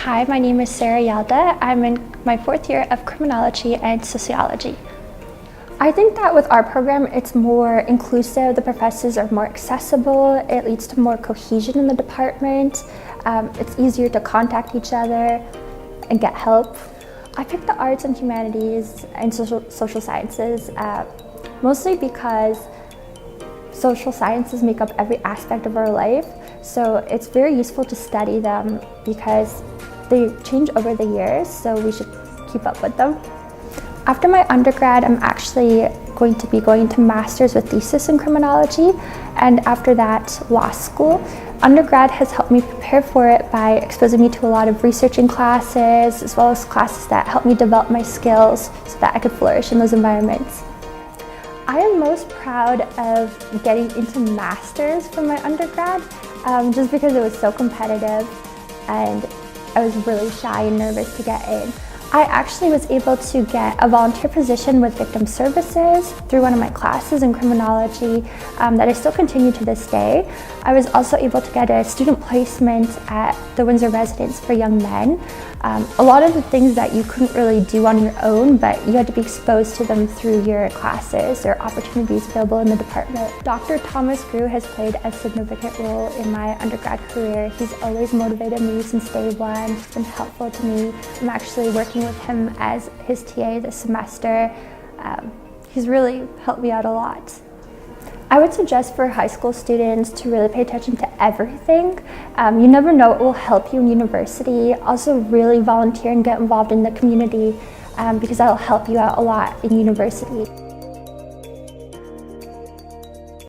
Hi, my name is Sarah Yalda. I'm in my 4th year of Criminology and Sociology. I think that with our program, it's more inclusive, the professors are more accessible, it leads to more cohesion in the department, it's easier to contact each other and get help. I picked the arts and humanities and social sciences mostly because social sciences make up every aspect of our life, so it's very useful to study them because they change over the years, so we should keep up with them. After my undergrad, I'm actually going to be going to master's with thesis in criminology, and after that, law school. Undergrad has helped me prepare for it by exposing me to a lot of researching classes, as well as classes that help me develop my skills so that I could flourish in those environments. I am most proud of getting into master's from my undergrad, just because it was so competitive and I was really shy and nervous to get in. I actually was able to get a volunteer position with victim services through one of my classes in criminology that I still continue to this day. I was also able to get a student placement at the Windsor Residence for young men. A lot of the things that you couldn't really do on your own, but you had to be exposed to them through your classes or opportunities available in the department. Dr. Groulx has played a significant role in my undergrad career. He's always motivated me since day one. He's been helpful to me. I'm actually working with him as his TA this semester. He's really helped me out a lot. I would suggest for high school students to really pay attention to everything. You never know what will help you in university. Also really volunteer and get involved in the community because that'll help you out a lot in university.